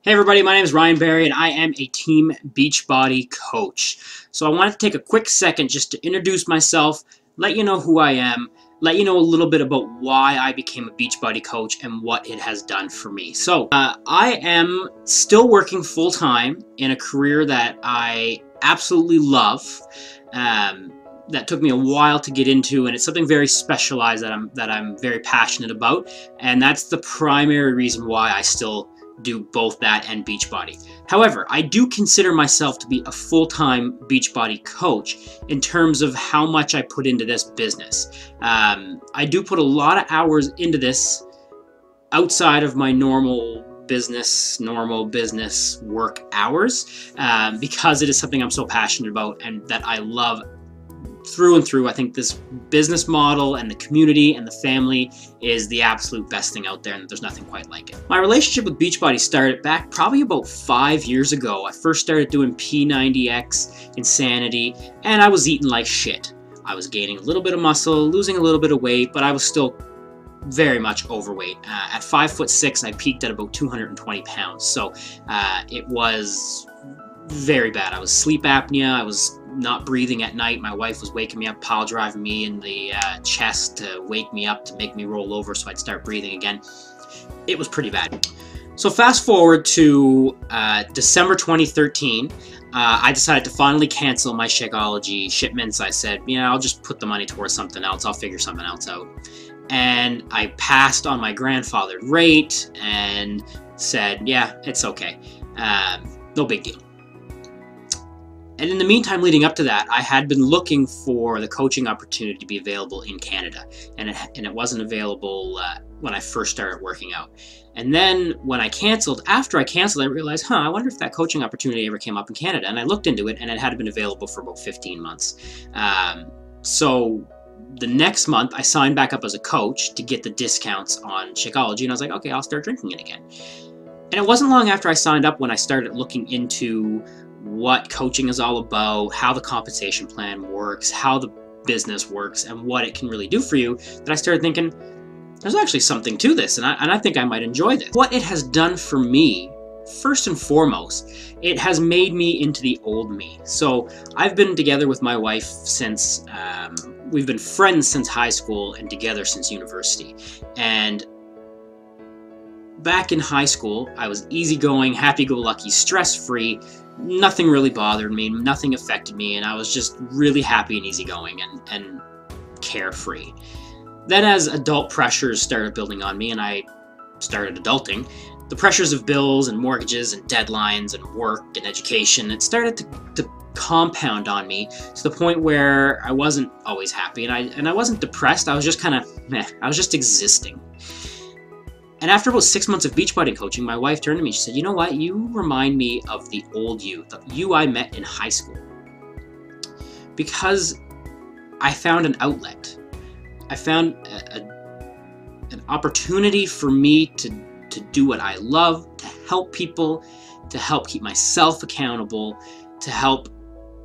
Hey everybody, my name is Ryan Barry and I am a Team Beachbody coach. So I wanted to take a quick second just to introduce myself, let you know who I am, let you know a little bit about why I became a Beachbody coach and what it has done for me. So I am still working full-time in a career that I absolutely love. That took me a while to get into, and it's something very specialized that I'm very passionate about, and that's the primary reason why I still do both that and Beachbody. However, I do consider myself to be a full-time Beachbody coach in terms of how much I put into this business. I do put a lot of hours into this outside of my normal business work hours because it is something I'm so passionate about and that I love through and through. I think this business model and the community and the family is the absolute best thing out there, and there's nothing quite like it. My relationship with Beachbody started back probably about 5 years ago. I first started doing P90X Insanity, and I was eating like shit. I was gaining a little bit of muscle, losing a little bit of weight, but I was still very much overweight. At 5'6", I peaked at about 220 pounds, so it was very bad. I was sleep apnea, I was not breathing at night. My wife was waking me up, pile driving me in the chest to wake me up, to make me roll over so I'd start breathing again. It was pretty bad. So fast forward to December 2013, I decided to finally cancel my Shakeology shipments. I said, yeah, I'll just put the money towards something else. I'll figure something else out. And I passed on my grandfathered rate and said, yeah, it's okay. No big deal. And in the meantime, leading up to that, I had been looking for the coaching opportunity to be available in Canada, and it wasn't available when I first started working out. And then when I canceled, after I canceled, I realized, I wonder if that coaching opportunity ever came up in Canada. And I looked into it, and it had been available for about 15 months. So the next month, I signed back up as a coach to get the discounts on Shakeology, and I was like, okay, I'll start drinking it again. And it wasn't long after I signed up when I started looking into what coaching is all about, how the compensation plan works, how the business works, and what it can really do for you, that I started thinking, there's actually something to this, and I think I might enjoy this. What it has done for me, first and foremost, it has made me into the old me. So I've been together with my wife since, we've been friends since high school and together since university. And back in high school, I was easygoing, happy-go-lucky, stress-free. Nothing really bothered me, nothing affected me, and I was just really happy and easygoing and carefree. Then as adult pressures started building on me and I started adulting, the pressures of bills and mortgages and deadlines and work and education, it started to compound on me to the point where I wasn't always happy, and I wasn't depressed. I was just kind of meh. I was just existing. And after about 6 months of Beachbody coaching, my wife turned to me. She said, you know what? You remind me of the old you, the you I met in high school. Because I found an outlet. I found an opportunity for me to do what I love, to help people, to help keep myself accountable, to help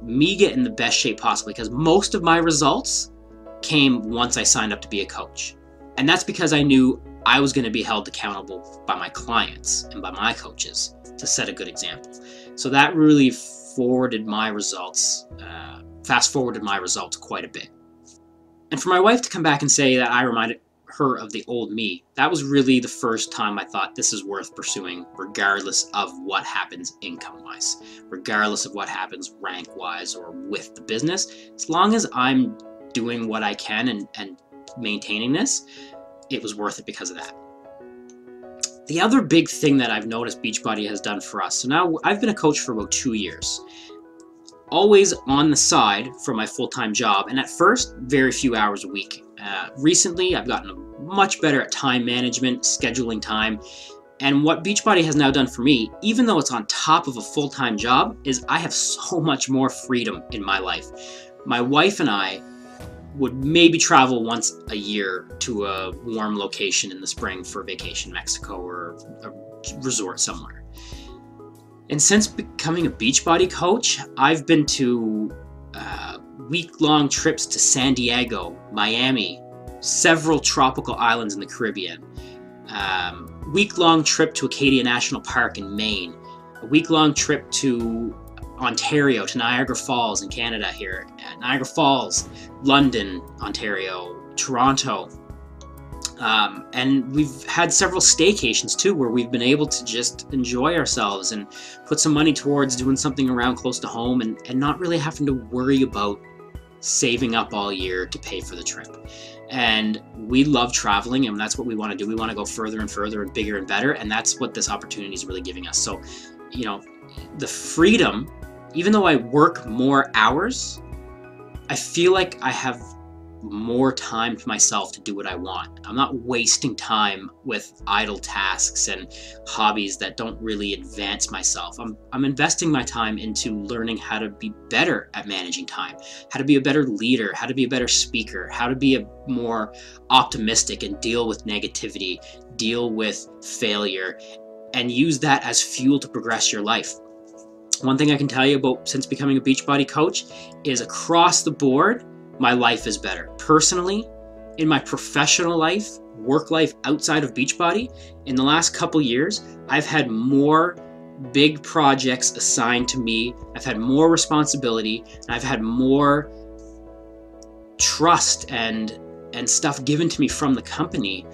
me get in the best shape possible. Because most of my results came once I signed up to be a coach. And that's because I knew I was going to be held accountable by my clients and by my coaches to set a good example. So that really forwarded my results, fast-forwarded my results quite a bit. And for my wife to come back and say that I reminded her of the old me, that was really the first time I thought this is worth pursuing, regardless of what happens income-wise, regardless of what happens rank-wise or with the business. As long as I'm doing what I can and maintaining this, it was worth it because of that. The other big thing that I've noticed Beachbody has done for us, so now I've been a coach for about 2 years, always on the side for my full-time job, and at first, very few hours a week. Recently, I've gotten much better at time management, scheduling time, and what Beachbody has now done for me, even though it's on top of a full-time job, is I have so much more freedom in my life. My wife and I would maybe travel once a year to a warm location in the spring for a vacation, Mexico or a resort somewhere. And since becoming a Beachbody coach, I've been to week-long trips to San Diego, Miami, several tropical islands in the Caribbean, week-long trip to Acadia National Park in Maine, a week-long trip to Ontario, to Niagara Falls in Canada here, Niagara Falls, London, Ontario, Toronto. And we've had several staycations too, where we've been able to just enjoy ourselves and put some money towards doing something around close to home, and not really having to worry about saving up all year to pay for the trip. And we love traveling, and that's what we want to do. We want to go further and further and bigger and better, and that's what this opportunity is really giving us. So, you know, the freedom, even though I work more hours, I feel like I have more time to myself to do what I want. I'm not wasting time with idle tasks and hobbies that don't really advance myself. I'm investing my time into learning how to be better at managing time, how to be a better leader, how to be a better speaker, how to be a more optimistic and deal with negativity, deal with failure, and use that as fuel to progress your life. One thing I can tell you about since becoming a Beachbody coach is across the board, my life is better. Personally, in my professional life, work life outside of Beachbody, in the last couple years, I've had more big projects assigned to me. I've had more responsibility, and I've had more trust and stuff given to me from the company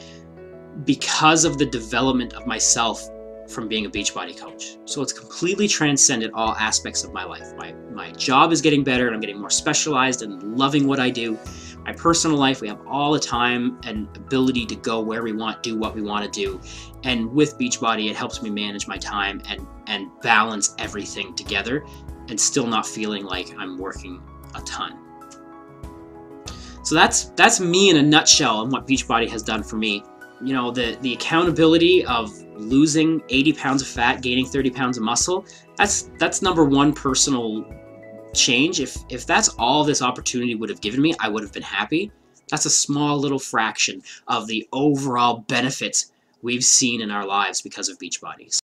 because of the development of myself from being a Beachbody coach. So it's completely transcended all aspects of my life. My job is getting better, and I'm getting more specialized and loving what I do. My personal life, we have all the time and ability to go where we want, do what we want to do. And with Beachbody, it helps me manage my time and balance everything together, and still not feeling like I'm working a ton. So that's me in a nutshell on what Beachbody has done for me. You know, the accountability of losing 80 pounds of fat, gaining 30 pounds of muscle, that's number one personal change. If that's all this opportunity would have given me, I would have been happy. That's a small little fraction of the overall benefits we've seen in our lives because of Beachbody.